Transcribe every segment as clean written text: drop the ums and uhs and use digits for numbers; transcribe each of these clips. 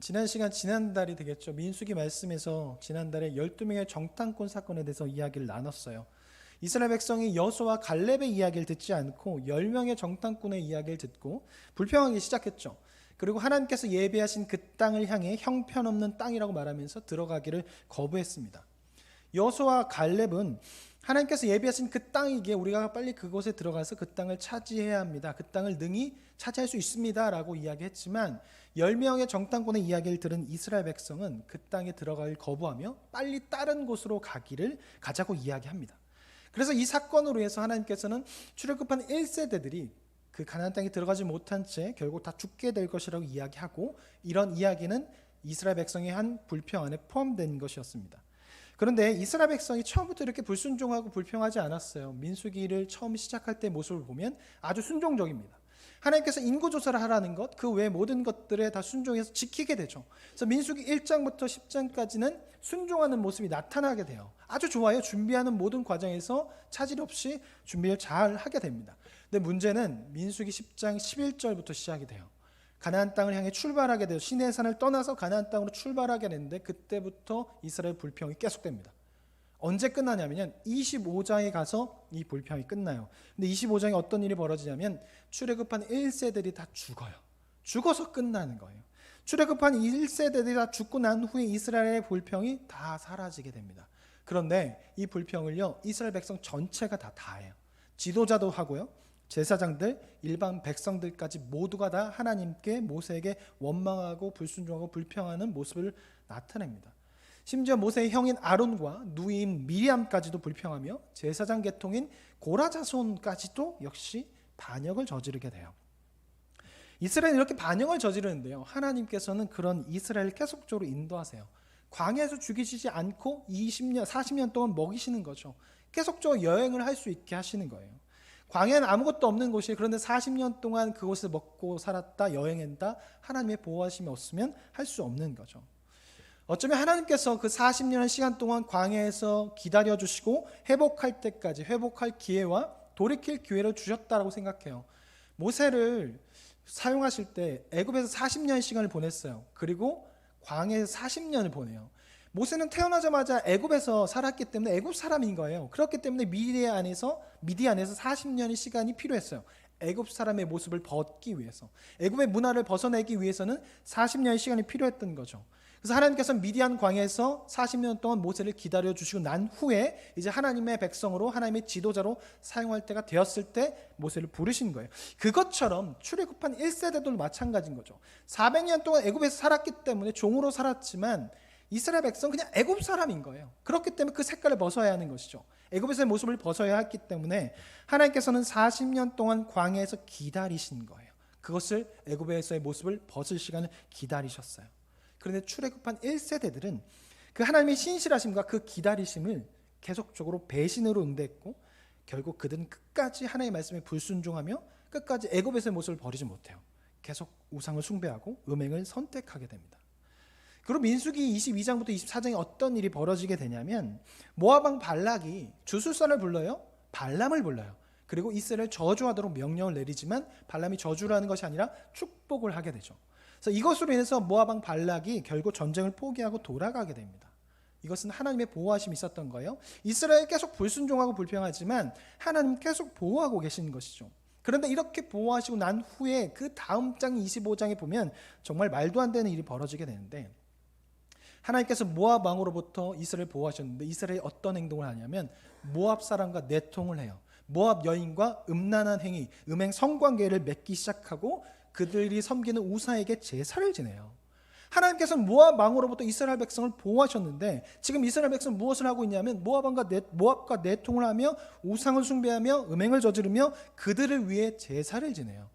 지난 시간 지난달이 되겠죠. 민수기 말씀에서 지난달에 12명의 정탐꾼 사건에 대해서 이야기를 나눴어요. 이스라엘 백성이 여호수아와 갈렙의 이야기를 듣지 않고 10명의 정탐꾼의 이야기를 듣고 불평하기 시작했죠. 그리고 하나님께서 예비하신 그 땅을 향해 형편없는 땅이라고 말하면서 들어가기를 거부했습니다. 여호수아와 갈렙은 하나님께서 예비하신 그 땅이기에 우리가 빨리 그곳에 들어가서 그 땅을 차지해야 합니다. 그 땅을 능히 차지할 수 있습니다 라고 이야기했지만 10명의 정탐꾼의 이야기를 들은 이스라엘 백성은 그 땅에 들어가길 거부하며 빨리 다른 곳으로 가자고 이야기합니다. 그래서 이 사건으로 해서 하나님께서는 출애굽한 1세대들이 그 가나안 땅에 들어가지 못한 채 결국 다 죽게 될 것이라고 이야기하고, 이런 이야기는 이스라엘 백성의 한 불평 안에 포함된 것이었습니다. 그런데 이스라엘 백성이 처음부터 이렇게 불순종하고 불평하지 않았어요. 민수기를 처음 시작할 때 모습을 보면 아주 순종적입니다. 하나님께서 인구조사를 하라는 것, 그 외 모든 것들에 다 순종해서 지키게 되죠. 그래서 민수기 1장부터 10장까지는 순종하는 모습이 나타나게 돼요. 아주 좋아요. 준비하는 모든 과정에서 차질 없이 준비를 잘 하게 됩니다. 근데 문제는 민수기 10장 11절부터 시작이 돼요. 가나안 땅을 향해 출발하게 돼요. 시내의 산을 떠나서 가나안 땅으로 출발하게 되는데 그때부터 이스라엘 불평이 계속됩니다. 언제 끝나냐면 25장에 가서 이 불평이 끝나요. 근데 25장에 어떤 일이 벌어지냐면 출애굽한 1세들이 다 죽어요. 죽어서 끝나는 거예요. 출애굽한 1세대들이 다 죽고 난 후에 이스라엘의 불평이 다 사라지게 됩니다. 그런데 이 불평을요, 이스라엘 백성 전체가 다 해요. 지도자도 하고요, 제사장들, 일반 백성들까지 모두가 다 하나님께, 모세에게 원망하고 불순종하고 불평하는 모습을 나타냅니다. 심지어 모세의 형인 아론과 누이인 미리암까지도 불평하며 제사장 계통인 고라 자손까지도 역시 반역을 저지르게 돼요. 이스라엘은 이렇게 반역을 저지르는데요, 하나님께서는 그런 이스라엘을 계속적으로 인도하세요. 광야에서 죽이시지 않고 20년, 40년 동안 먹이시는 거죠. 계속적으로 여행을 할 수 있게 하시는 거예요. 광야는 아무것도 없는 곳이에요. 그런데 40년 동안 그곳을 먹고 살았다, 여행했다, 하나님의 보호하심이 없으면 할 수 없는 거죠. 어쩌면 하나님께서 그 40년의 시간 동안 광야에서 기다려주시고 회복할 때까지 회복할 기회와 돌이킬 기회를 주셨다라고 생각해요. 모세를 사용하실 때 애굽에서 40년의 시간을 보냈어요. 그리고 광야에서 40년을 보내요. 모세는 태어나자마자 애굽에서 살았기 때문에 애굽 사람인 거예요. 그렇기 때문에 미디안에서 40년의 시간이 필요했어요. 애굽 사람의 모습을 벗기 위해서, 애굽의 문화를 벗어내기 위해서는 40년의 시간이 필요했던 거죠. 그래서 하나님께서는 미디안 광야에서 40년 동안 모세를 기다려주시고 난 후에 이제 하나님의 백성으로, 하나님의 지도자로 사용할 때가 되었을 때 모세를 부르신 거예요. 그것처럼 출애굽한 1세대도 마찬가지인 거죠. 400년 동안 애굽에서 살았기 때문에 종으로 살았지만 이스라엘 백성은 그냥 애굽 사람인 거예요. 그렇기 때문에 그 색깔을 벗어야 하는 것이죠. 애굽에서의 모습을 벗어야 했기 때문에 하나님께서는 40년 동안 광야에서 기다리신 거예요. 그것을, 애굽에서의 모습을 벗을 시간을 기다리셨어요. 그런데 출애굽한 1세대들은 그 하나님의 신실하심과 그 기다리심을 계속적으로 배신으로 응대했고, 결국 그들은 끝까지 하나님의 말씀에 불순종하며 끝까지 애굽에서의 모습을 버리지 못해요. 계속 우상을 숭배하고 음행을 선택하게 됩니다. 그리고 민수기 22장부터 24장에 어떤 일이 벌어지게 되냐면 모압 왕 발락이 주술사를 불러요, 발람을 불러요. 그리고 이스라엘을 저주하도록 명령을 내리지만 발람이 저주를 하는 것이 아니라 축복을 하게 되죠. 그래서 이것으로 인해서 모압 왕 발락이 결국 전쟁을 포기하고 돌아가게 됩니다. 이것은 하나님의 보호하심이 있었던 거예요. 이스라엘 계속 불순종하고 불평하지만 하나님 계속 보호하고 계신 것이죠. 그런데 이렇게 보호하시고 난 후에 그 다음 장 25장에 보면 정말 말도 안 되는 일이 벌어지게 되는데, 하나님께서 모압 왕으로부터 이스라엘을 보호하셨는데 이스라엘이 어떤 행동을 하냐면 모압 사람과 내통을 해요. 모압 여인과 음란한 행위, 음행 성관계를 맺기 시작하고 그들이 섬기는 우사에게 제사를 지내요. 하나님께서는 모압 왕으로부터 이스라엘 백성을 보호하셨는데 지금 이스라엘 백성은 무엇을 하고 있냐면 모압과 내통을 하며 우상을 숭배하며 음행을 저지르며 그들을 위해 제사를 지내요.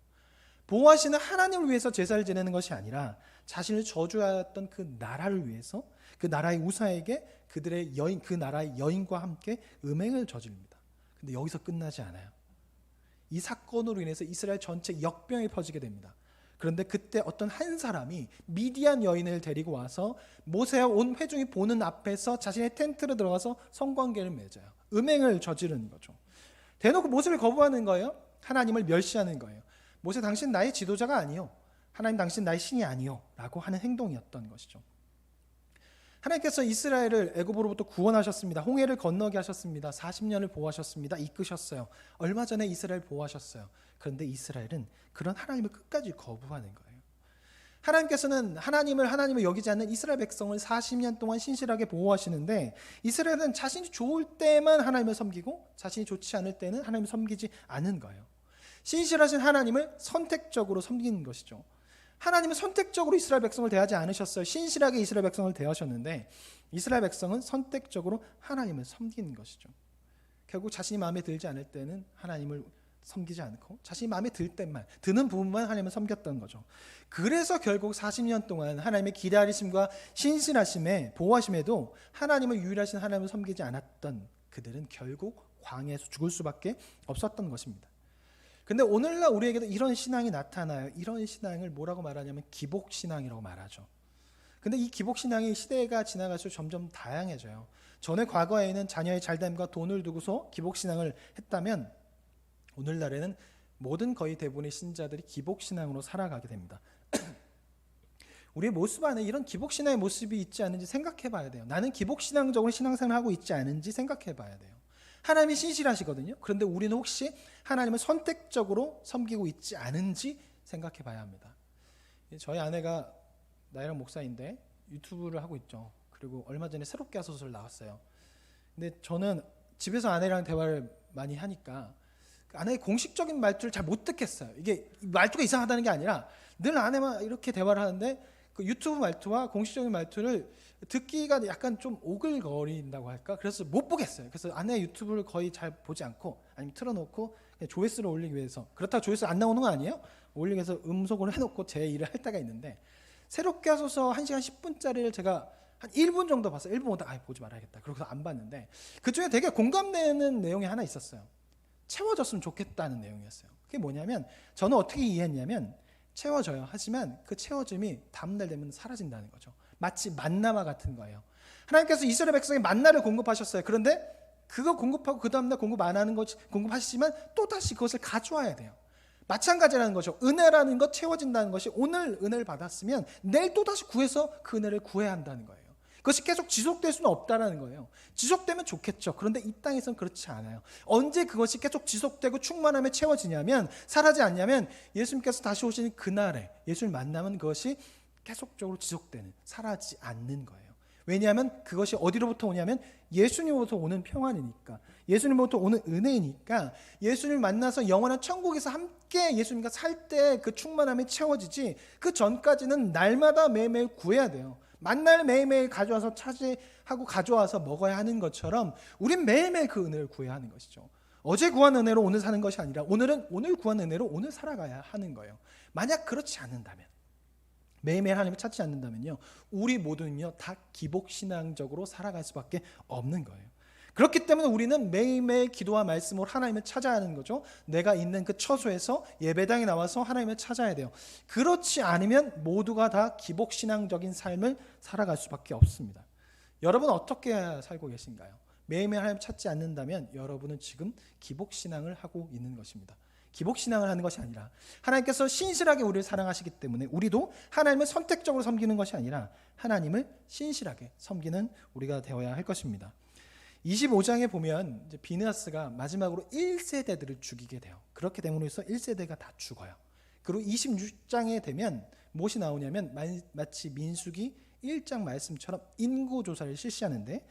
보호하시는 하나님을 위해서 제사를 지내는 것이 아니라 자신을 저주하였던 그 나라를 위해서, 그 나라의 우사에게 그들의 여인, 그 나라의 여인과 함께 음행을 저지릅니다. 근데 여기서 끝나지 않아요. 이 사건으로 인해서 이스라엘 전체 역병이 퍼지게 됩니다. 그런데 그때 어떤 한 사람이 미디안 여인을 데리고 와서 모세와 온 회중이 보는 앞에서 자신의 텐트로 들어가서 성관계를 맺어요. 음행을 저지르는 거죠. 대놓고 모세를 거부하는 거예요. 하나님을 멸시하는 거예요. 모세, 당신 나의 지도자가 아니요, 하나님 당신 나의 신이 아니요 라고 하는 행동이었던 것이죠. 하나님께서 이스라엘을 애굽으로부터 구원하셨습니다. 홍해를 건너게 하셨습니다. 40년을 보호하셨습니다. 이끄셨어요. 얼마 전에 이스라엘 보호하셨어요. 그런데 이스라엘은 그런 하나님을 끝까지 거부하는 거예요. 하나님께서는 하나님을 여기지 않는 이스라엘 백성을 40년 동안 신실하게 보호하시는데 이스라엘은 자신이 좋을 때만 하나님을 섬기고 자신이 좋지 않을 때는 하나님을 섬기지 않은 거예요. 신실하신 하나님을 선택적으로 섬기는 것이죠. 하나님은 선택적으로 이스라엘 백성을 대하지 않으셨어요. 신실하게 이스라엘 백성을 대하셨는데 이스라엘 백성은 선택적으로 하나님을 섬기는 것이죠. 결국 자신이 마음에 들지 않을 때는 하나님을 섬기지 않고 자신이 마음에 들 때만, 드는 부분만 하나님을 섬겼던 거죠. 그래서 결국 40년 동안 하나님의 기다리심과 신실하심에 보호하심에도 하나님을 유일하신 하나님을 섬기지 않았던 그들은 결국 광야에서 죽을 수밖에 없었던 것입니다. 근데 오늘날 우리에게도 이런 신앙이 나타나요. 이런 신앙을 뭐라고 말하냐면 기복신앙이라고 말하죠. 근데 이 기복신앙이 시대가 지나갈수록 점점 다양해져요. 전에 과거에는 자녀의 잘됨과 돈을 두고서 기복신앙을 했다면 오늘날에는 모든 거의 대부분의 신자들이 기복신앙으로 살아가게 됩니다. 우리의 모습 안에 이런 기복신앙의 모습이 있지 않은지 생각해 봐야 돼요. 나는 기복신앙적으로 신앙생활을 하고 있지 않은지 생각해 봐야 돼요. 하나님이 신실하시거든요. 그런데 우리는 혹시 하나님을 선택적으로 섬기고 있지 않은지 생각해 봐야 합니다. 저희 아내가 나이랑 목사인데 유튜브를 하고 있죠. 그리고 얼마 전에 새롭게 하소서를 나왔어요. 근데 저는 집에서 아내랑 대화를 많이 하니까 아내의 공식적인 말투를 잘 못 듣겠어요. 이게 말투가 이상하다는 게 아니라 늘 아내만 이렇게 대화를 하는데 그 유튜브 말투와 공식적인 말투를 듣기가 약간 좀 오글거린다고 할까? 그래서 못 보겠어요. 그래서 아내 유튜브를 거의 잘 보지 않고 아니면 틀어놓고 그냥 조회수를 올리기 위해서, 그렇다고 조회수 안 나오는 거 아니에요? 올리기 위해서 음속으로 해놓고 제 일을 할 때가 있는데 새롭게 하소서 1시간 10분짜리를 제가 한 1분 정도 봤어요. 1분 보다 보지 말아야겠다. 그러고서 안 봤는데 그중에 되게 공감되는 내용이 하나 있었어요. 채워졌으면 좋겠다는 내용이었어요. 그게 뭐냐면 저는 어떻게 이해했냐면 채워져요. 하지만 그 채워짐이 다음날 되면 사라진다는 거죠. 마치 만나와 같은 거예요. 하나님께서 이스라엘 백성에 만나를 공급하셨어요. 그런데 그거 공급하고 그 다음날 공급 안 하는 것 공급하시지만 또다시 그것을 가져와야 돼요. 마찬가지라는 거죠. 은혜라는 것 채워진다는 것이 오늘 은혜를 받았으면 내일 또다시 구해서 그 은혜를 구해야 한다는 거예요. 그것이 계속 지속될 수는 없다라는 거예요. 지속되면 좋겠죠. 그런데 이 땅에서는 그렇지 않아요. 언제 그것이 계속 지속되고 충만함에 채워지냐면, 사라지지 않냐면 예수님께서 다시 오시는 그날에 예수를 만나면 그것이 계속적으로 지속되는, 사라지지 않는 거예요. 왜냐하면 그것이 어디로부터 오냐면 예수님으로부터 오는 평안이니까, 예수님으로부터 오는 은혜이니까, 예수님을 만나서 영원한 천국에서 함께 예수님과 살 때 그 충만함이 채워지지, 그 전까지는 날마다 매일매일 구해야 돼요. 만날 매일매일 가져와서 차지하고 가져와서 먹어야 하는 것처럼 우린 매일매일 그 은혜를 구해야 하는 것이죠. 어제 구한 은혜로 오늘 사는 것이 아니라 오늘은 오늘 구한 은혜로 오늘 살아가야 하는 거예요. 만약 그렇지 않는다면, 매일매일 하나님을 찾지 않는다면요, 우리 모두는요 다 기복신앙적으로 살아갈 수밖에 없는 거예요. 그렇기 때문에 우리는 매일매일 기도와 말씀으로 하나님을 찾아야 하는 거죠. 내가 있는 그 처소에서 예배당에 나와서 하나님을 찾아야 돼요. 그렇지 않으면 모두가 다 기복신앙적인 삶을 살아갈 수밖에 없습니다. 여러분 어떻게 살고 계신가요? 매일매일 하나님을 찾지 않는다면 여러분은 지금 기복신앙을 하고 있는 것입니다. 기복신앙을 하는 것이 아니라 하나님께서 신실하게 우리를 사랑하시기 때문에 우리도 하나님을 선택적으로 섬기는 것이 아니라 하나님을 신실하게 섬기는 우리가 되어야 할 것입니다. 25장에 보면 이제 비느하스가 마지막으로 1세대들을 죽이게 돼요. 그렇게 됨으로 해서 1세대가 다 죽어요. 그리고 26장에 되면 무엇이 나오냐면 마치 민수기 1장 말씀처럼 인구조사를 실시하는데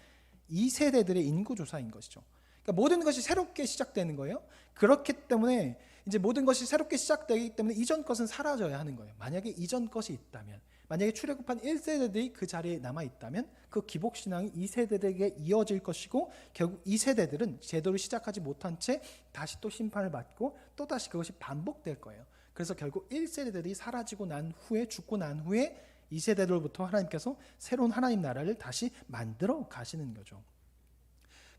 2세대들의 인구조사인 것이죠. 그러니까 모든 것이 새롭게 시작되는 거예요. 그렇기 때문에 이제 모든 것이 새롭게 시작되기 때문에 이전 것은 사라져야 하는 거예요. 만약에 이전 것이 있다면, 만약에 출애굽한 1세대들이 그 자리에 남아있다면 그 기복신앙이 2세대들에게 이어질 것이고 결국 2세대들은 제도를 시작하지 못한 채 다시 또 심판을 받고 또다시 그것이 반복될 거예요. 그래서 결국 1세대들이 사라지고 난 후에, 죽고 난 후에 2세대들로부터 하나님께서 새로운 하나님 나라를 다시 만들어 가시는 거죠.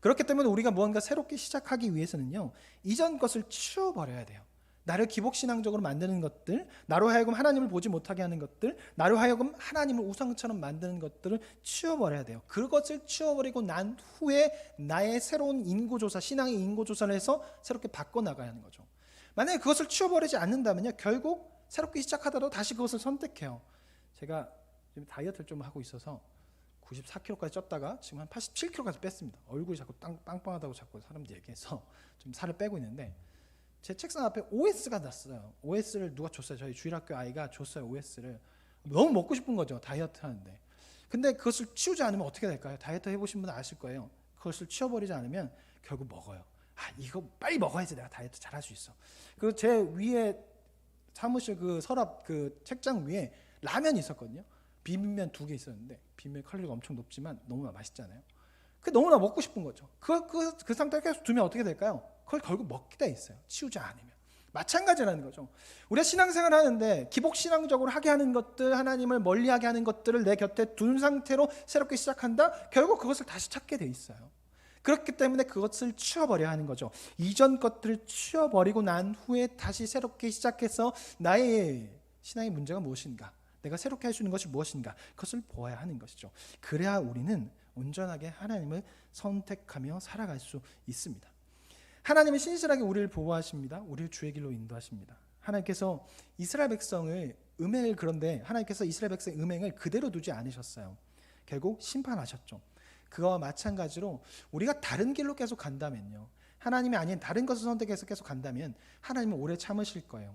그렇기 때문에 우리가 무언가 새롭게 시작하기 위해서는요, 이전 것을 치워버려야 돼요. 나를 기복신앙적으로 만드는 것들, 나로 하여금 하나님을 보지 못하게 하는 것들, 나로 하여금 하나님을 우상처럼 만드는 것들을 치워버려야 돼요. 그것을 치워버리고 난 후에 나의 새로운 인구조사, 신앙의 인구조사를 해서 새롭게 바꿔나가야 하는 거죠. 만약에 그것을 치워버리지 않는다면요, 결국 새롭게 시작하더라도 다시 그것을 선택해요. 제가 지금 다이어트를 좀 하고 있어서 94kg까지 쪘다가 지금 한 87kg까지 뺐습니다. 얼굴이 자꾸 빵빵하다고 자꾸 사람들이 얘기해서 좀 살을 빼고 있는데, 제 책상 앞에 OS가 났어요. OS를 누가 줬어요. 저희 주일학교 아이가 줬어요. OS를. 너무 먹고 싶은 거죠, 다이어트 하는데. 근데 그것을 치우지 않으면 어떻게 될까요? 다이어트 해보신 분은 아실 거예요. 그것을 치워버리지 않으면 결국 먹어요. 이거 빨리 먹어야지 내가 다이어트 잘할 수 있어. 그리고 제 위에 사무실 그 서랍 그 책장 위에 라면이 있었거든요. 비빔면 2개 있었는데, 비빔면 칼로리가 엄청 높지만 너무나 맛있잖아요. 그 너무나 먹고 싶은 거죠. 그 상태에 계속 두면 어떻게 될까요? 그걸 결국 먹게 돼 있어요. 치우지 않으면. 마찬가지라는 거죠. 우리가 신앙생활 하는데 기복신앙적으로 하게 하는 것들, 하나님을 멀리하게 하는 것들을 내 곁에 둔 상태로 새롭게 시작한다? 결국 그것을 다시 찾게 돼 있어요. 그렇기 때문에 그것을 치워버려야 하는 거죠. 이전 것들을 치워버리고 난 후에 다시 새롭게 시작해서 나의 신앙의 문제가 무엇인가, 내가 새롭게 할 수 있는 것이 무엇인가, 그것을 보아야 하는 것이죠. 그래야 우리는 온전하게 하나님을 선택하며 살아갈 수 있습니다. 하나님은 신실하게 우리를 보호하십니다. 우리를 주의 길로 인도하십니다. 하나님께서 이스라엘 백성을 그런데 하나님께서 이스라엘 백성의 음행을 그대로 두지 않으셨어요. 결국 심판하셨죠. 그거와 마찬가지로 우리가 다른 길로 계속 간다면요, 하나님이 아닌 다른 것을 선택해서 계속 간다면 하나님은 오래 참으실 거예요.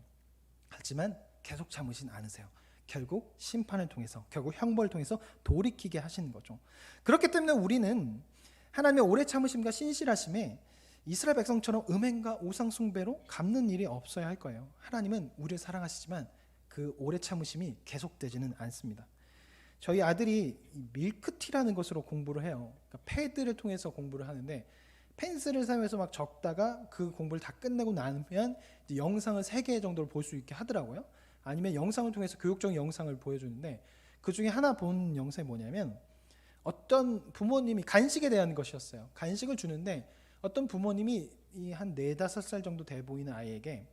하지만 계속 참으진 않으세요. 결국 심판을 통해서, 결국 형벌을 통해서 돌이키게 하시는 거죠. 그렇기 때문에 우리는 하나님의 오래 참으심과 신실하심에 이스라엘 백성처럼 음행과 우상 숭배로 갚는 일이 없어야 할 거예요. 하나님은 우리를 사랑하시지만 그 오래 참으심이 계속되지는 않습니다. 저희 아들이 밀크티라는 것으로 공부를 해요. 그러니까 패드를 통해서 공부를 하는데, 펜슬을 사용해서 막 적다가 그 공부를 다 끝내고 나면 이제 영상을 3개 정도를 볼 수 있게 하더라고요. 아니면 영상을 통해서 교육적인 영상을 보여주는데, 그 중에 하나 본 영상이 뭐냐면 어떤 부모님이 간식에 대한 것이었어요. 간식을 주는데 어떤 부모님이 한 4-5살 정도 돼 보이는 아이에게,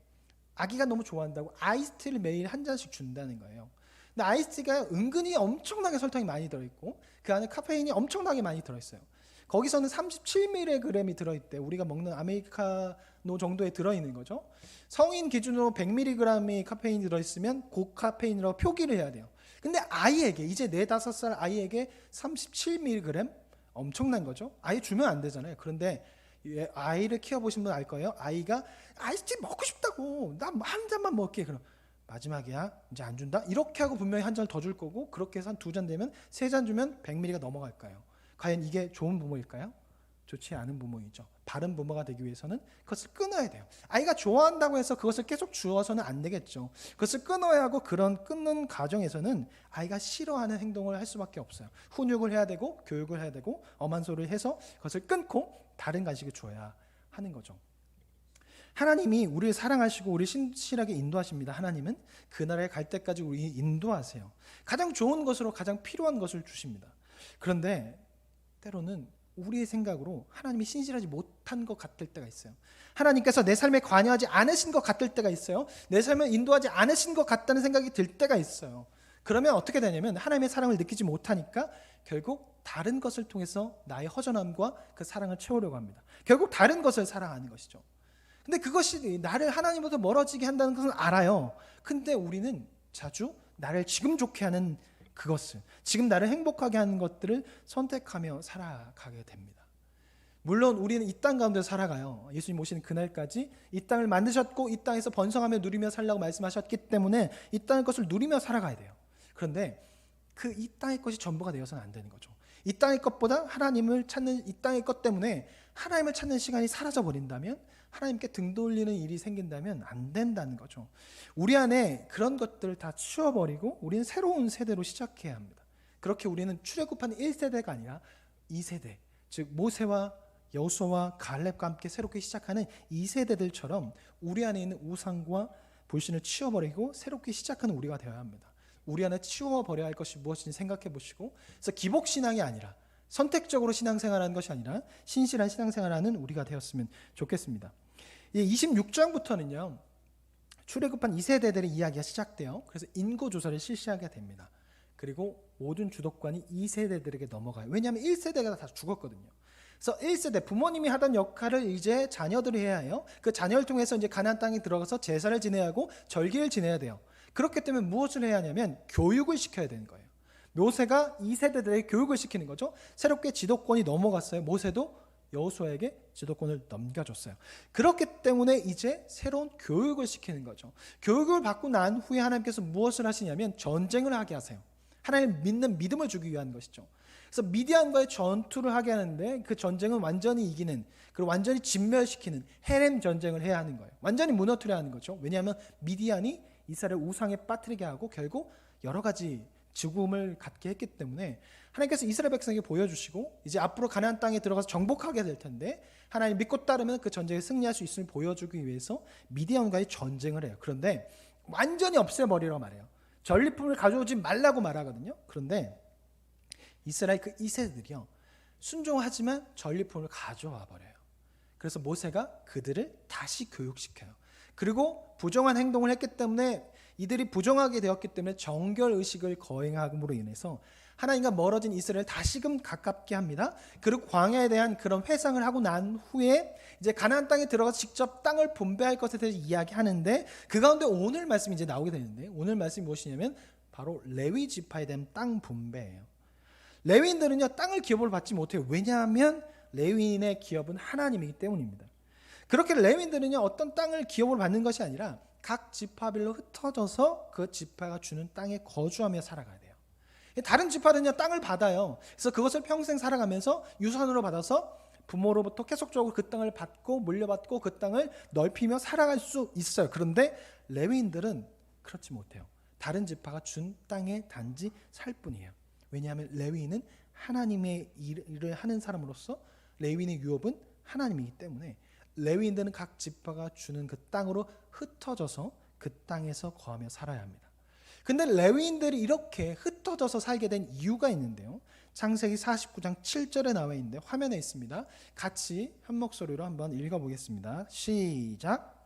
아기가 너무 좋아한다고 아이스티를 매일 한 잔씩 준다는 거예요. 근데 아이스티가 은근히 엄청나게 설탕이 많이 들어있고 그 안에 카페인이 엄청나게 많이 들어있어요. 거기서는 37mg이 들어있대. 우리가 먹는 아메리카노 정도에 들어있는 거죠. 성인 기준으로 100mg의 카페인이 들어있으면 고카페인이라고 표기를 해야 돼요. 근데 아이에게, 이제 4-5살 아이에게 37mg? 엄청난 거죠. 아이 주면 안 되잖아요. 그런데 아이를 키워보신 분 알 거예요. 아이가 아이스티 먹고 싶다고, 나 한 잔만 먹게. 그럼 마지막이야, 이제 안 준다? 이렇게 하고 분명히 한 잔을 더 줄 거고, 그렇게 해서 한 2잔 되면 3잔 주면 100ml가 넘어갈까요? 과연 이게 좋은 부모일까요? 좋지 않은 부모이죠. 바른 부모가 되기 위해서는 그것을 끊어야 돼요. 아이가 좋아한다고 해서 그것을 계속 주어서는 안 되겠죠. 그것을 끊어야 하고, 그런 끊는 과정에서는 아이가 싫어하는 행동을 할 수밖에 없어요. 훈육을 해야 되고 교육을 해야 되고 엄한 소리를 해서 그것을 끊고 다른 간식을 줘야 하는 거죠. 하나님이 우리를 사랑하시고 우리를 신실하게 인도하십니다. 하나님은 그 나라에 갈 때까지 우리 인도하세요. 가장 좋은 것으로 가장 필요한 것을 주십니다. 그런데 때로는 우리의 생각으로 하나님이 신실하지 못한 것 같을 때가 있어요. 하나님께서 내 삶에 관여하지 않으신 것 같을 때가 있어요. 내 삶을 인도하지 않으신 것 같다는 생각이 들 때가 있어요. 그러면 어떻게 되냐면 하나님의 사랑을 느끼지 못하니까 결국 다른 것을 통해서 나의 허전함과 그 사랑을 채우려고 합니다. 결국 다른 것을 사랑하는 것이죠. 근데 그것이 나를 하나님으로부터 멀어지게 한다는 것은 알아요. 근데 우리는 자주 나를 지금 좋게 하는 그것을, 지금 나를 행복하게 하는 것들을 선택하며 살아가게 됩니다. 물론 우리는 이 땅 가운데 살아가요. 예수님 오시는 그날까지 이 땅을 만드셨고 이 땅에서 번성하며 누리며 살라고 말씀하셨기 때문에 이 땅의 것을 누리며 살아가야 돼요. 그런데 그 이 땅의 것이 전부가 되어서는 안 되는 거죠. 이 땅의 것보다 하나님을 찾는, 이 땅의 것 때문에 하나님을 찾는 시간이 사라져 버린다면, 하나님께 등 돌리는 일이 생긴다면 안 된다는 거죠. 우리 안에 그런 것들을 다 치워버리고 우리는 새로운 세대로 시작해야 합니다. 그렇게 우리는 출애굽한 1세대가 아니라 2세대, 즉 모세와 여호수아와 갈렙과 함께 새롭게 시작하는 2세대들처럼 우리 안에 있는 우상과 불신을 치워버리고 새롭게 시작하는 우리가 되어야 합니다. 우리 안에 치워버려야 할 것이 무엇인지 생각해 보시고, 그래서 기복신앙이 아니라 선택적으로 신앙생활하는 것이 아니라 신실한 신앙생활하는 우리가 되었으면 좋겠습니다. 26장부터는요 출애굽한 2세대들의 이야기가 시작돼요. 그래서 인구조사를 실시하게 됩니다. 그리고 모든 주도권이 2세대들에게 넘어가요. 왜냐하면 1세대가 다 죽었거든요. 그래서 1세대 부모님이 하던 역할을 이제 자녀들이 해야 해요. 그 자녀를 통해서 이제 가나안 땅에 들어가서 제사를 지내야 하고 절기를 지내야 돼요. 그렇기 때문에 무엇을 해야 하냐면 교육을 시켜야 되는 거예요. 모세가 이 세대들에게 교육을 시키는 거죠. 새롭게 지도권이 넘어갔어요. 모세도 여호수아에게 지도권을 넘겨줬어요. 그렇기 때문에 이제 새로운 교육을 시키는 거죠. 교육을 받고 난 후에 하나님께서 무엇을 하시냐면 전쟁을 하게 하세요. 하나님을 믿는 믿음을 주기 위한 것이죠. 그래서 미디안과의 전투를 하게 하는데 그 전쟁은 완전히 이기는, 그리고 완전히 진멸시키는 헤렘 전쟁을 해야 하는 거예요. 완전히 무너뜨려야 하는 거죠. 왜냐하면 미디안이 이스라엘 우상에 빠뜨리게 하고 결국 여러 가지 죽음을 갖게 했기 때문에 하나님께서 이스라엘 백성에게 보여주시고 이제 앞으로 가나안 땅에 들어가서 정복하게 될 텐데 하나님 믿고 따르면 그 전쟁에 승리할 수 있음을 보여주기 위해서 미디안과의 전쟁을 해요. 그런데 완전히 없애버리라고 말해요. 전리품을 가져오지 말라고 말하거든요. 그런데 이스라엘 그 2세들이요 순종하지만 전리품을 가져와 버려요. 그래서 모세가 그들을 다시 교육시켜요. 그리고 부정한 행동을 했기 때문에 이들이 부정하게 되었기 때문에 정결의식을 거행함으로 인해서 하나님과 멀어진 이스라엘을 다시금 가깝게 합니다. 그리고 광야에 대한 그런 회상을 하고 난 후에 이제 가나안 땅에 들어가서 직접 땅을 분배할 것에 대해서 이야기하는데 그 가운데 오늘 말씀이 이제 나오게 되는데 오늘 말씀이 무엇이냐면 바로 레위 지파에 대한 땅 분배예요. 레위인들은요 땅을 기업을 받지 못해요. 왜냐하면 레위인의 기업은 하나님이기 때문입니다. 그렇게 레위인들은요 어떤 땅을 기업을 받는 것이 아니라 각 지파별로 흩어져서 그 지파가 주는 땅에 거주하며 살아가야 돼요. 다른 지파는요 땅을 받아요. 그래서 그것을 평생 살아가면서 유산으로 받아서 부모로부터 계속적으로 그 땅을 받고 물려받고 그 땅을 넓히며 살아갈 수 있어요. 그런데 레위인들은 그렇지 못해요. 다른 지파가 준 땅에 단지 살 뿐이에요. 왜냐하면 레위인은 하나님의 일을 하는 사람으로서 레위인의 유업은 하나님이기 때문에 레위인들은 각 지파가 주는 그 땅으로 흩어져서 그 땅에서 거하며 살아야 합니다. 근데 레위인들이 이렇게 흩어져서 살게 된 이유가 있는데요. 창세기 49장 7절에 나와 있는데 화면에 있습니다. 같이 한 목소리로 한번 읽어보겠습니다. 시작.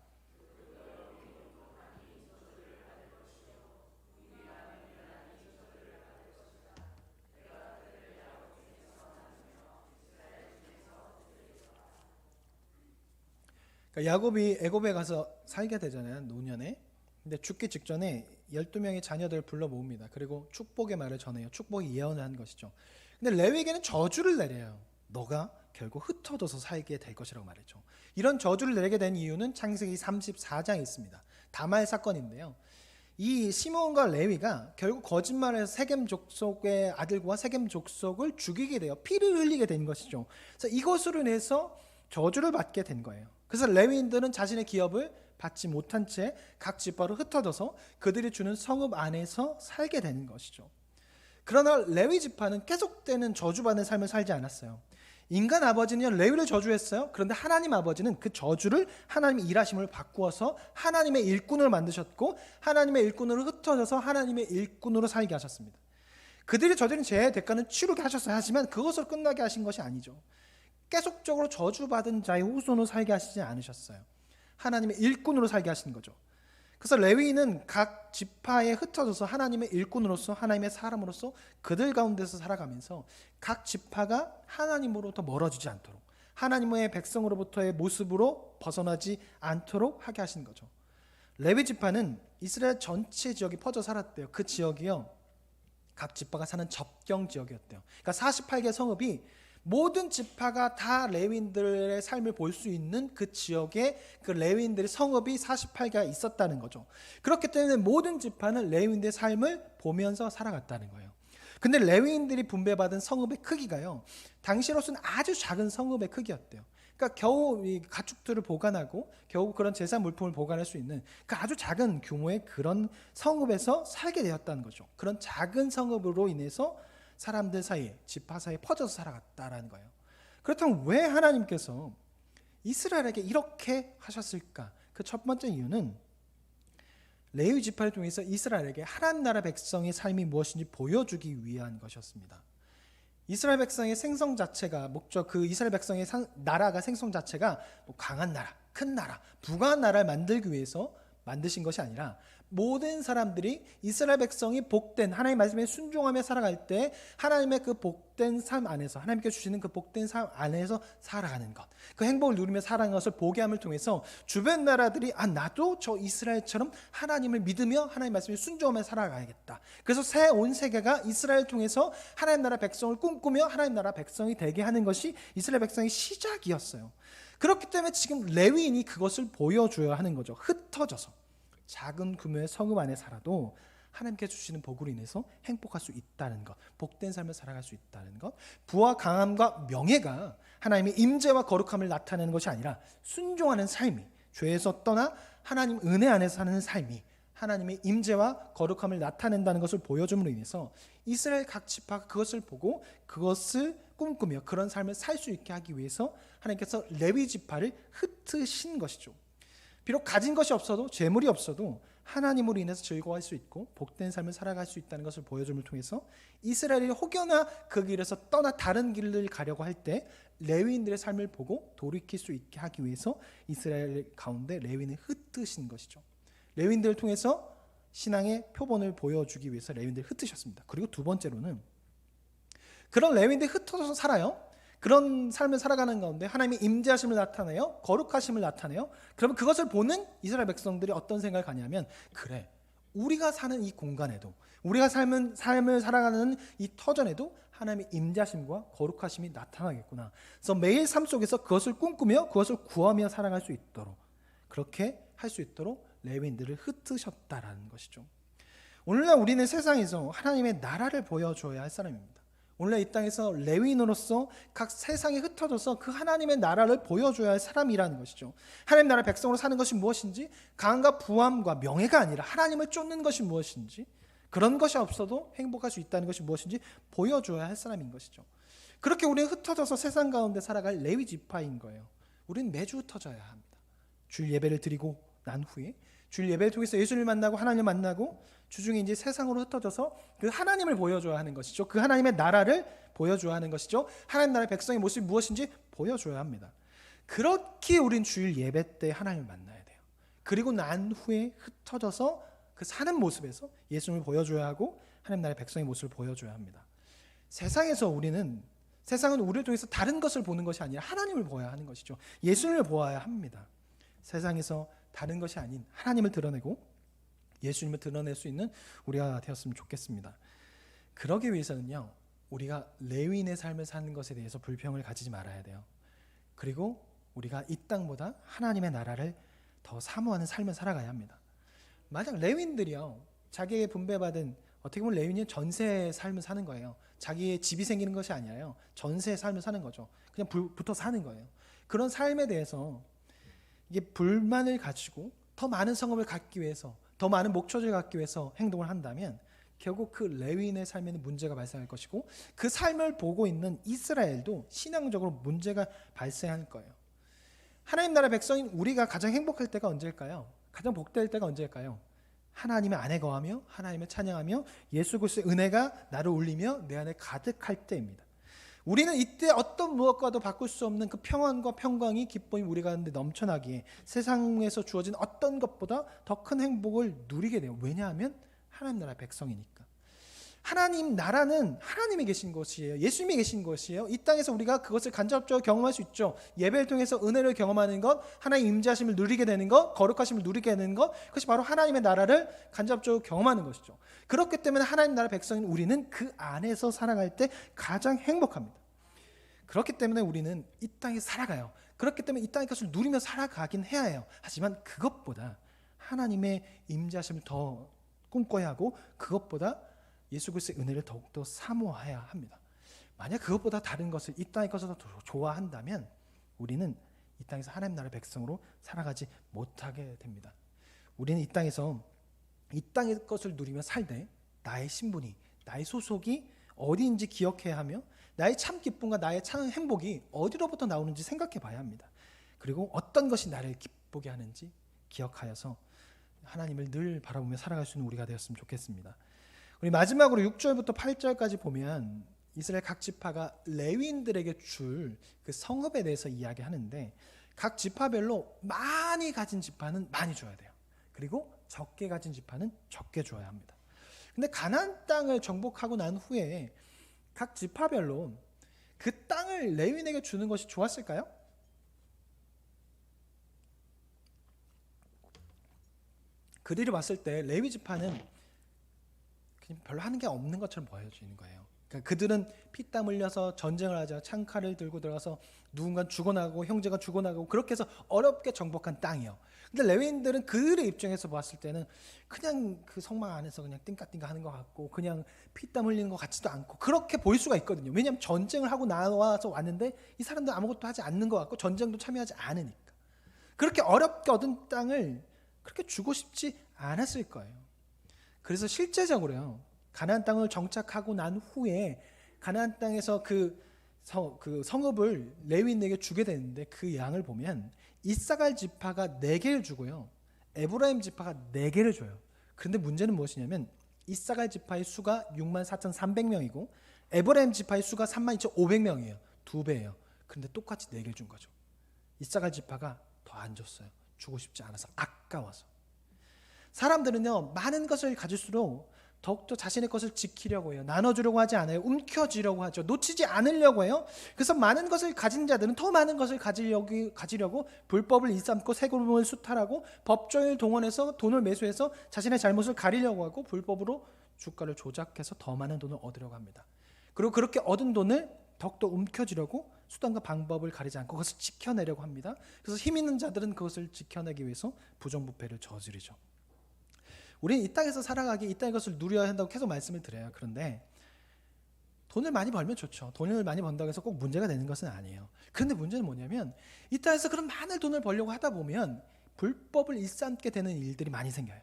야곱이 애굽에 가서 살게 되잖아요. 노년에. 근데 죽기 직전에 12명의 자녀들을 불러 모읍니다. 그리고 축복의 말을 전해요. 축복의 예언을 한 것이죠. 근데 레위에게는 저주를 내려요. 너가 결국 흩어져서 살게 될 것이라고 말했죠. 이런 저주를 내리게 된 이유는 창세기 34장에 있습니다. 다말 사건인데요. 이 시므온과 레위가 결국 거짓말을 해서 세겜 족속의 아들과 세겜 족속을 죽이게 돼요. 피를 흘리게 된 것이죠. 그래서 이것으로 인해서 저주를 받게 된 거예요. 그래서 레위인들은 자신의 기업을 받지 못한 채 각 지파로 흩어져서 그들이 주는 성읍 안에서 살게 되는 것이죠. 그러나 레위 지파는 계속되는 저주받는 삶을 살지 않았어요. 인간 아버지는 레위를 저주했어요. 그런데 하나님 아버지는 그 저주를 하나님의 일하심을 바꾸어서 하나님의 일꾼을 만드셨고 하나님의 일꾼으로 흩어져서 하나님의 일꾼으로 살게 하셨습니다. 그들이 저지른 죄의 대가는 치르게 하셨어야 하지만 그것으로 끝나게 하신 것이 아니죠. 계속적으로 저주받은 자의 후손으로 살게 하시지 않으셨어요. 하나님의 일꾼으로 살게 하신 거죠. 그래서 레위인은 각 지파에 흩어져서 하나님의 일꾼으로서 하나님의 사람으로서 그들 가운데서 살아가면서 각 지파가 하나님으로부터 멀어지지 않도록 하나님의 백성으로부터의 모습으로 벗어나지 않도록 하게 하신 거죠. 레위 지파는 이스라엘 전체 지역이 퍼져 살았대요. 그 지역이요 각 지파가 사는 접경 지역이었대요. 그러니까 48개 성읍이 모든 지파가 다 레위인들의 삶을 볼 수 있는 그 지역에 그 레위인들의 성읍이 48개가 있었다는 거죠. 그렇기 때문에 모든 지파는 레위인들의 삶을 보면서 살아갔다는 거예요. 근데 레위인들이 분배받은 성읍의 크기가요 당시로서는 아주 작은 성읍의 크기였대요. 그러니까 겨우 이 가축들을 보관하고 겨우 그런 제사 물품을 보관할 수 있는 그 아주 작은 규모의 그런 성읍에서 살게 되었다는 거죠. 그런 작은 성읍으로 인해서 사람들 사이에 지파 사이에 퍼져서 살아갔다라는 거예요. 그렇다면 왜 하나님께서 이스라엘에게 이렇게 하셨을까? 그 첫 번째 이유는 레위 지파를 통해서 이스라엘에게 하나님 나라 백성의 삶이 무엇인지 보여주기 위한 것이었습니다. 이스라엘 백성의 생성 자체가 목적 그 이스라엘 백성의 나라가 생성 자체가 뭐 강한 나라, 큰 나라, 부강한 나라를 만들기 위해서 만드신 것이 아니라 모든 사람들이 이스라엘 백성이 복된 하나님의 말씀에 순종하며 살아갈 때 하나님의 그 복된 삶 안에서 하나님께 주시는 그 복된 삶 안에서 살아가는 것, 그 행복을 누리며 살아가는 것을 보게 함을 통해서 주변 나라들이 나도 저 이스라엘처럼 하나님을 믿으며 하나님의 말씀에 순종하며 살아가야겠다. 그래서 새 온 세계가 이스라엘을 통해서 하나님 나라 백성을 꿈꾸며 하나님 나라 백성이 되게 하는 것이 이스라엘 백성의 시작이었어요. 그렇기 때문에 지금 레위인이 그것을 보여줘야 하는 거죠. 흩어져서 작은 규모의 성읍 안에 살아도 하나님께 주시는 복으로 인해서 행복할 수 있다는 것, 복된 삶을 살아갈 수 있다는 것, 부와 강함과 명예가 하나님의 임재와 거룩함을 나타내는 것이 아니라 순종하는 삶이, 죄에서 떠나 하나님 은혜 안에서 사는 삶이 하나님의 임재와 거룩함을 나타낸다는 것을 보여줌으로 인해서 이스라엘 각 지파가 그것을 보고 그것을 꿈꾸며 그런 삶을 살 수 있게 하기 위해서 하나님께서 레위 지파를 흩으신 것이죠. 비록 가진 것이 없어도, 재물이 없어도 하나님으로 인해서 즐거워할 수 있고 복된 삶을 살아갈 수 있다는 것을 보여줌을 통해서 이스라엘이 혹여나 그 길에서 떠나 다른 길을 가려고 할 때 레위인들의 삶을 보고 돌이킬 수 있게 하기 위해서 이스라엘 가운데 레위인을 흩으신 것이죠. 레위인들을 통해서 신앙의 표본을 보여주기 위해서 레위인들을 흩으셨습니다. 그리고 두 번째로는 그런 레위인들이 흩어져서 살아요. 그런 삶을 살아가는 가운데 하나님의 임재하심을 나타내요. 거룩하심을 나타내요. 그러면 그것을 보는 이스라엘 백성들이 어떤 생각을 가냐면, 그래, 우리가 사는 이 공간에도, 우리가 삶을 살아가는 이 터전에도 하나님의 임재하심과 거룩하심이 나타나겠구나. 그래서 매일 삶 속에서 그것을 꿈꾸며 그것을 구하며 살아갈 수 있도록, 그렇게 할 수 있도록 레위인들을 흩으셨다라는 것이죠. 오늘날 우리는 세상에서 하나님의 나라를 보여줘야 할 사람입니다. 오늘날 이 땅에서 레위인으로서 각 세상에 흩어져서 그 하나님의 나라를 보여줘야 할 사람이라는 것이죠. 하나님 나라 백성으로 사는 것이 무엇인지, 강함과 부함과 명예가 아니라 하나님을 쫓는 것이 무엇인지, 그런 것이 없어도 행복할 수 있다는 것이 무엇인지 보여줘야 할 사람인 것이죠. 그렇게 우리는 흩어져서 세상 가운데 살아갈 레위 지파인 거예요. 우리는 매주 흩어져야 합니다. 주일 예배를 드리고 난 후에 주일 예배를 통해서 예수님을 만나고 하나님을 만나고 주중에 이제 세상으로 흩어져서 그 하나님을 보여줘야 하는 것이죠. 그 하나님의 나라를 보여줘야 하는 것이죠. 하나님 나라의 백성의 모습이 무엇인지 보여줘야 합니다. 그렇게 우린 주일 예배 때 하나님을 만나야 돼요. 그리고 난 후에 흩어져서 그 사는 모습에서 예수님을 보여줘야 하고 하나님 나라의 백성의 모습을 보여줘야 합니다. 세상은 우리를 통해서 다른 것을 보는 것이 아니라 하나님을 보아야 하는 것이죠. 예수님을 보아야 합니다. 세상에서 다른 것이 아닌 하나님을 드러내고 예수님을 드러낼 수 있는 우리가 되었으면 좋겠습니다. 그러기 위해서는요, 우리가 레위인의 삶을 사는 것에 대해서 불평을 가지지 말아야 돼요. 그리고 우리가 이 땅보다 하나님의 나라를 더 사모하는 삶을 살아가야 합니다. 만약 레위인들이요, 자기에게 분배받은, 어떻게 보면 레위인은 전세의 삶을 사는 거예요. 자기의 집이 생기는 것이 아니라요, 전세의 삶을 사는 거죠. 그냥 붙어 사는 거예요. 그런 삶에 대해서 이게 불만을 가지고 더 많은 성읍을 갖기 위해서, 더 많은 목초지를 갖기 위해서 행동을 한다면 결국 그 레위인의 삶에는 문제가 발생할 것이고, 그 삶을 보고 있는 이스라엘도 신앙적으로 문제가 발생할 거예요. 하나님 나라 백성인 우리가 가장 행복할 때가 언제일까요? 가장 복될 때가 언제일까요? 하나님의 안에 거하며 하나님을 찬양하며 예수 그리스도의 은혜가 나를 울리며 내 안에 가득할 때입니다. 우리는 이때 어떤 무엇과도 바꿀 수 없는 그 평안과 평강이, 기쁨이 우리 가운데 넘쳐나기에 세상에서 주어진 어떤 것보다 더 큰 행복을 누리게 돼요. 왜냐하면 하나님 나라 백성이니까. 하나님 나라는 하나님이 계신 것이에요. 예수님이 계신 것이에요. 이 땅에서 우리가 그것을 간접적으로 경험할 수 있죠. 예배를 통해서 은혜를 경험하는 것, 하나님의 임재하심을 누리게 되는 것, 거룩하심을 누리게 되는 것, 그것이 바로 하나님의 나라를 간접적으로 경험하는 것이죠. 그렇기 때문에 하나님 나라 백성인 우리는 그 안에서 살아갈 때 가장 행복합니다. 그렇기 때문에 우리는 이 땅에 살아가요. 그렇기 때문에 이 땅의 것을 누리며 살아가긴 해야 해요. 하지만 그것보다 하나님의 임재하심을 더 꿈꿔야 하고, 그것보다 예수 그리스도의 은혜를 더욱더 사모해야 합니다. 만약 그것보다 다른 것을, 이 땅의 것을 더 좋아한다면 우리는 이 땅에서 하나님 나라의 백성으로 살아가지 못하게 됩니다. 우리는 이 땅에서 이 땅의 것을 누리며 살되 나의 신분이, 나의 소속이 어디인지 기억해야 하며 나의 참 기쁨과 나의 참 행복이 어디로부터 나오는지 생각해 봐야 합니다. 그리고 어떤 것이 나를 기쁘게 하는지 기억하여서 하나님을 늘 바라보며 살아갈 수 있는 우리가 되었으면 좋겠습니다. 우리 마지막으로 6절부터 8절까지 보면 이스라엘 각 지파가 레위인들에게 줄 그 성읍에 대해서 이야기하는데, 각 지파별로 많이 가진 지파는 많이 줘야 돼요. 그리고 적게 가진 지파는 적게 줘야 합니다. 근데 가나안 땅을 정복하고 난 후에 각 지파별로 그 땅을 레위인에게 주는 것이 좋았을까요? 그들이 봤을 때 레위 지파는 그냥 별로 하는 게 없는 것처럼 보여지는 거예요. 그러니까 그들은 피땀 흘려서 전쟁을 하자 창칼을 들고 들어가서 누군가 죽어나가고 형제가 죽어나가고 그렇게 해서 어렵게 정복한 땅이요. 근데 레위인들은 그들의 입장에서 봤을 때는 그냥 그 성막 안에서 그냥 띵까띵까 하는 것 같고 그냥 피땀 흘리는 것 같지도 않고 그렇게 보일 수가 있거든요. 왜냐하면 전쟁을 하고 나와서 왔는데 이 사람들 아무것도 하지 않는 것 같고 전쟁도 참여하지 않으니까 그렇게 어렵게 얻은 땅을 그렇게 주고 싶지 않았을 거예요. 그래서 실제적으로요. 가나안 땅을 정착하고 난 후에 가나안 땅에서 그 성읍을 레위인에게 주게 되는데 그 양을 보면 이사갈 지파가 4개를 주고요. 에브라임 지파가 4개를 줘요. 그런데 문제는 무엇이냐면 이사갈 지파의 수가 64,300명이고 에브라임 지파의 수가 32,500명이에요. 2배예요. 그런데 똑같이 4개를 준 거죠. 이사갈 지파가 더 안 줬어요. 주고 싶지 않아서 아까워서. 사람들은요 많은 것을 가질수록 더욱더 자신의 것을 지키려고 해요. 나눠주려고 하지 않아요. 움켜쥐려고 하죠. 놓치지 않으려고 해요. 그래서 많은 것을 가진 자들은 더 많은 것을 가지려고 불법을 일삼고 세금을 수탈하고 법조인을 동원해서 돈을 매수해서 자신의 잘못을 가리려고 하고 불법으로 주가를 조작해서 더 많은 돈을 얻으려고 합니다. 그리고 그렇게 얻은 돈을 더욱더 움켜쥐려고 수단과 방법을 가리지 않고 그것을 지켜내려고 합니다. 그래서 힘 있는 자들은 그것을 지켜내기 위해서 부정부패를 저지르죠. 우리는 이 땅에서 살아가기 이 땅의 것을 누려야 한다고 계속 말씀을 드려요. 그런데 돈을 많이 벌면 좋죠. 돈을 많이 번다고 해서 꼭 문제가 되는 것은 아니에요. 그런데 문제는 뭐냐면 이 땅에서 그런 많은 돈을 벌려고 하다 보면 불법을 일삼게 되는 일들이 많이 생겨요.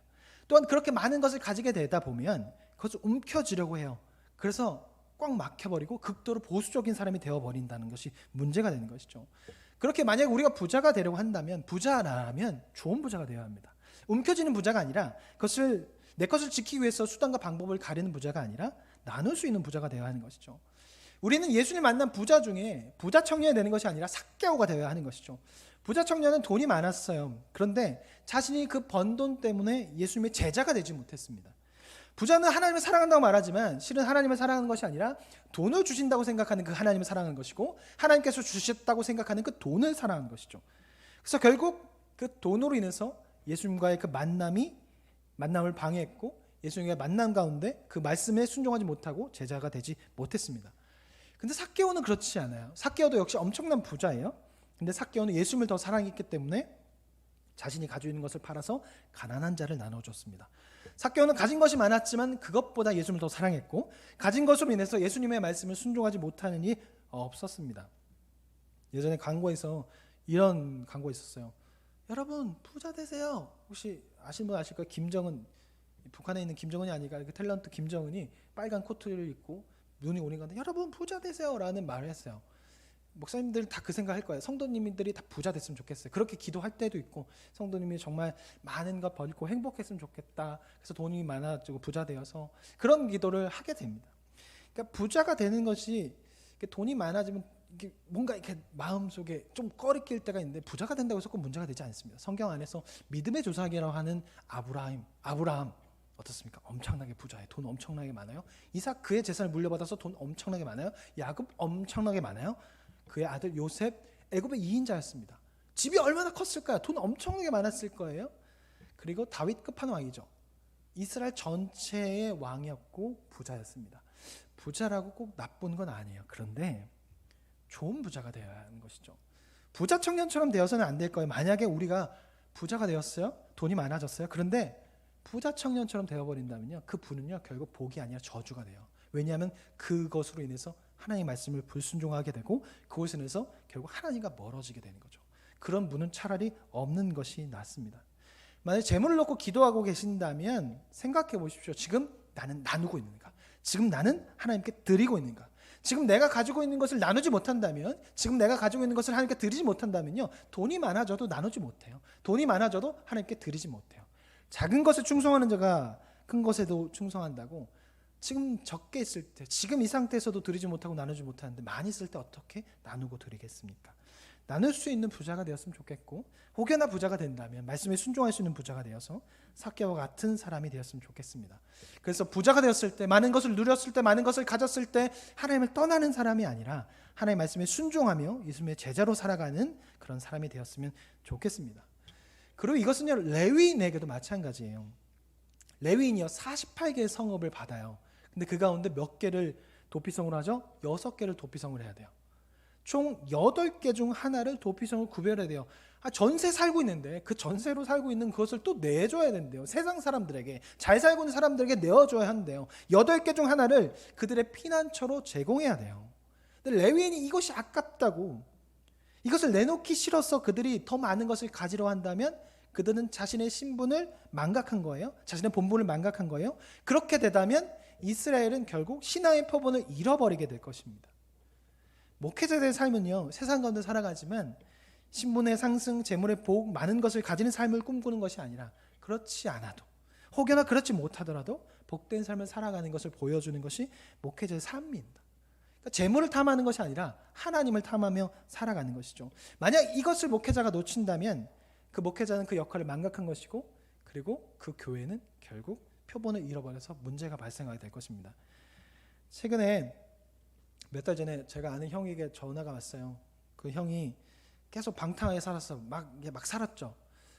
또한 그렇게 많은 것을 가지게 되다 보면 그것을 움켜쥐려고 해요. 그래서 꽉 막혀버리고 극도로 보수적인 사람이 되어버린다는 것이 문제가 되는 것이죠. 그렇게 만약 우리가 부자가 되려고 한다면 부자라면 좋은 부자가 되어야 합니다. 움켜쥐는 부자가 아니라 그것을 내 것을 지키기 위해서 수단과 방법을 가리는 부자가 아니라 나눌 수 있는 부자가 되어야 하는 것이죠. 우리는 예수님 만난 부자 중에 부자 청년이 되는 것이 아니라 삭개오가 되어야 하는 것이죠. 부자 청년은 돈이 많았어요. 그런데 자신이 그 번 돈 때문에 예수님의 제자가 되지 못했습니다. 부자는 하나님을 사랑한다고 말하지만 실은 하나님을 사랑하는 것이 아니라 돈을 주신다고 생각하는 그 하나님을 사랑하는 것이고 하나님께서 주셨다고 생각하는 그 돈을 사랑하는 것이죠. 그래서 결국 그 돈으로 인해서 예수님과의 그 만남을 방해했고 예수님과의 만남 가운데 그 말씀에 순종하지 못하고 제자가 되지 못했습니다. 근데 삭개오는 그렇지 않아요. 삭개오도 역시 엄청난 부자예요. 근데 삭개오는 예수님을 더 사랑했기 때문에 자신이 가지고 있는 것을 팔아서 가난한 자를 나눠줬습니다. 삭개오는 가진 것이 많았지만 그것보다 예수님을 더 사랑했고 가진 것으로 인해서 예수님의 말씀을 순종하지 못하는 일이 없었습니다. 예전에 광고에서 이런 광고 있었어요. 여러분 부자 되세요. 혹시 아시는 분 아실 거예요. 김정은, 북한에 있는 김정은이 아니라 그 탤런트 김정은이 빨간 코트를 입고 눈이 오는 건데 여러분 부자 되세요 라는 말을 했어요. 목사님들 다 그 생각할 거예요. 성도님들이 다 부자 됐으면 좋겠어요. 그렇게 기도할 때도 있고 성도님이 정말 많은 것 벌고 행복했으면 좋겠다. 그래서 돈이 많아지고 부자 되어서 그런 기도를 하게 됩니다. 그러니까 부자가 되는 것이 돈이 많아지면 이게 뭔가 이렇게 마음속에 좀 꺼리낄 때가 있는데 부자가 된다고 해서 꼭 문제가 되지 않습니다. 성경 안에서 믿음의 조상이라고 하는 아브라함 어떻습니까? 엄청나게 부자예요. 돈 엄청나게 많아요. 이삭 그의 재산을 물려받아서 돈 엄청나게 많아요. 야곱 엄청나게 많아요. 그의 아들 요셉 애굽의 2인자였습니다. 집이 얼마나 컸을까요? 돈 엄청나게 많았을 거예요. 그리고 다윗 끝판왕이죠. 이스라엘 전체의 왕이었고 부자였습니다. 부자라고 꼭 나쁜 건 아니에요. 그런데 좋은 부자가 되어야 하는 것이죠. 부자 청년처럼 되어서는 안 될 거예요. 만약에 우리가 부자가 되었어요. 돈이 많아졌어요. 그런데 부자 청년처럼 되어버린다면요. 그 부는요 결국 복이 아니라 저주가 돼요. 왜냐하면 그것으로 인해서 하나님의 말씀을 불순종하게 되고 그것으로 인해서 결국 하나님과 멀어지게 되는 거죠. 그런 분은 차라리 없는 것이 낫습니다. 만약에 재물을 놓고 기도하고 계신다면 생각해 보십시오. 지금 나는 나누고 있는가? 지금 나는 하나님께 드리고 있는가? 지금 내가 가지고 있는 것을 나누지 못한다면, 지금 내가 가지고 있는 것을 하나님께 드리지 못한다면요, 돈이 많아져도 나누지 못해요. 돈이 많아져도 하나님께 드리지 못해요. 작은 것에 충성하는 자가 큰 것에도 충성한다고. 지금 적게 있을 때, 지금 이 상태에서도 드리지 못하고 나누지 못하는데 많이 있을 때 어떻게 나누고 드리겠습니까? 나눌 수 있는 부자가 되었으면 좋겠고, 혹여나 부자가 된다면 말씀에 순종할 수 있는 부자가 되어서 삭개와 같은 사람이 되었으면 좋겠습니다. 그래서 부자가 되었을 때, 많은 것을 누렸을 때, 많은 것을 가졌을 때 하나님을 떠나는 사람이 아니라 하나님의 말씀에 순종하며 예수님의 제자로 살아가는 그런 사람이 되었으면 좋겠습니다. 그리고 이것은요, 레위인에게도 마찬가지예요. 레위인이요 48개의 성읍을 받아요. 근데 그 가운데 몇 개를 도피성으로 하죠? 6개를 도피성을 해야 돼요. 총 8개 중 하나를 도피성을 구별해야 돼요. 전세 살고 있는데 그 전세로 살고 있는 그것을 또 내줘야 된대요. 세상 사람들에게, 잘 살고 있는 사람들에게 내어줘야 한대요. 8개 중 하나를 그들의 피난처로 제공해야 돼요. 근데 레위인이 이것이 아깝다고, 이것을 내놓기 싫어서 그들이 더 많은 것을 가지려 한다면 그들은 자신의 신분을 망각한 거예요. 자신의 본분을 망각한 거예요. 그렇게 되다면 이스라엘은 결국 신앙의 표본을 잃어버리게 될 것입니다. 목회자들의 삶은요, 세상 가운데 살아가지만 신분의 상승, 재물의 복, 많은 것을 가지는 삶을 꿈꾸는 것이 아니라, 그렇지 않아도, 혹여나 그렇지 못하더라도 복된 삶을 살아가는 것을 보여주는 것이 목회자의 삶입니다. 그러니까 재물을 탐하는 것이 아니라 하나님을 탐하며 살아가는 것이죠. 만약 이것을 목회자가 놓친다면 그 목회자는 그 역할을 망각한 것이고, 그리고 그 교회는 결국 표본을 잃어버려서 문제가 발생하게 될 것입니다. 최근에 몇 달 전에 제가 아는 형에게 전화가 왔어요. 그 형이 계속 방탕하게 살았어. 막 살았죠.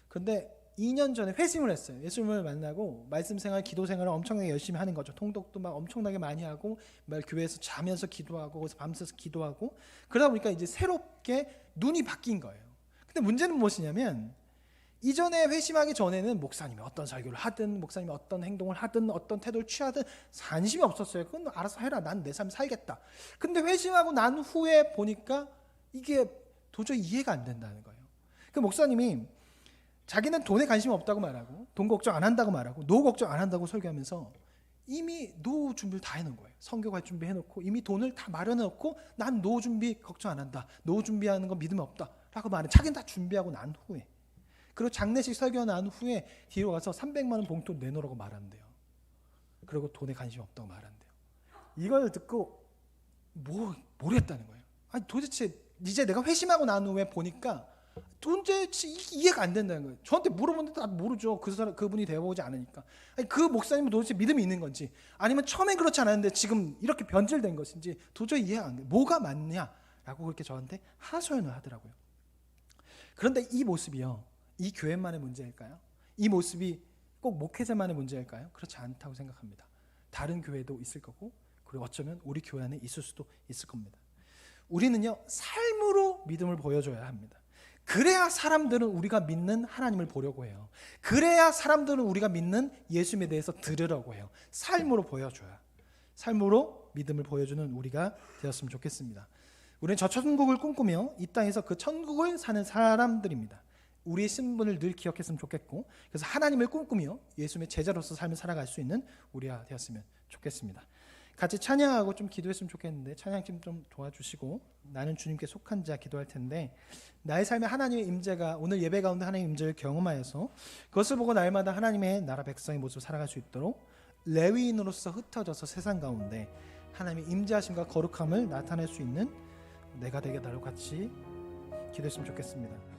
근데 2년 전에 회심을 했어요. 예수님을 만나고 말씀 생활, 기도 생활을 엄청나게 열심히 하는 거죠. 통독도 막 엄청나게 많이 하고, 말 교회에서 자면서 기도하고, 거기서 밤새서 기도하고, 그러다 보니까 이제 새롭게 눈이 바뀐 거예요. 근데 문제는 무엇이냐면, 이전에 회심하기 전에는 목사님이 어떤 설교를 하든, 목사님이 어떤 행동을 하든, 어떤 태도를 취하든 관심이 없었어요. 그건 알아서 해라. 난 내 삶 살겠다. 근데 회심하고 난 후에 보니까 이게 도저히 이해가 안 된다는 거예요. 그 목사님이 자기는 돈에 관심이 없다고 말하고, 돈 걱정 안 한다고 말하고, 노후 걱정 안 한다고 설교하면서 이미 노후 준비를 다 해놓은 거예요. 선교 갈 준비 해놓고 이미 돈을 다 마련해놓고, 난 노후 준비 걱정 안 한다. 노후 준비하는 건 믿음 없다 라고 말해. 자기는 다 준비하고 난 후에, 그리고 장례식 설교 난 후에 뒤로 가서 300만 원 봉투 내놓으라고 말한대요. 그리고 돈에 관심이 없다고 말한대요. 이걸 듣고 모르겠다는 거예요. 아니 도대체 이제 내가 회심하고 난 후에 보니까 도대체 이해가 안 된다는 거예요. 저한테 물어보는데 다 모르죠. 그분이 되어보지 않으니까. 아니, 그 목사님은 도대체 믿음이 있는 건지, 아니면 처음엔 그렇지 않았는데 지금 이렇게 변질된 것인지 도저히 이해가 안 돼요. 뭐가 맞냐라고 그렇게 저한테 하소연을 하더라고요. 그런데 이 모습이요, 이 교회만의 문제일까요? 이 모습이 꼭 목회자만의 문제일까요? 그렇지 않다고 생각합니다. 다른 교회도 있을 거고, 그리고 어쩌면 우리 교회 안에 있을 수도 있을 겁니다. 우리는요, 삶으로 믿음을 보여줘야 합니다. 그래야 사람들은 우리가 믿는 하나님을 보려고 해요. 그래야 사람들은 우리가 믿는 예수님에 대해서 들으려고 해요. 삶으로 보여줘야, 삶으로 믿음을 보여주는 우리가 되었으면 좋겠습니다. 우리는 저 천국을 꿈꾸며 이 땅에서 그 천국을 사는 사람들입니다. 우리의 신분을 늘 기억했으면 좋겠고, 그래서 하나님을 꿈꾸며 예수님의 제자로서 삶을 살아갈 수 있는 우리가 되었으면 좋겠습니다. 같이 찬양하고 좀 기도했으면 좋겠는데, 찬양팀 좀 도와주시고 나는 주님께 속한 자 기도할 텐데, 나의 삶에 하나님의 임재가, 오늘 예배 가운데 하나님의 임재를 경험하여서 그것을 보고 날마다 하나님의 나라 백성의 모습을 살아갈 수 있도록 레위인으로서 흩어져서 세상 가운데 하나님의 임재하심과 거룩함을 나타낼 수 있는 내가 되게 나로 같이 기도했으면 좋겠습니다.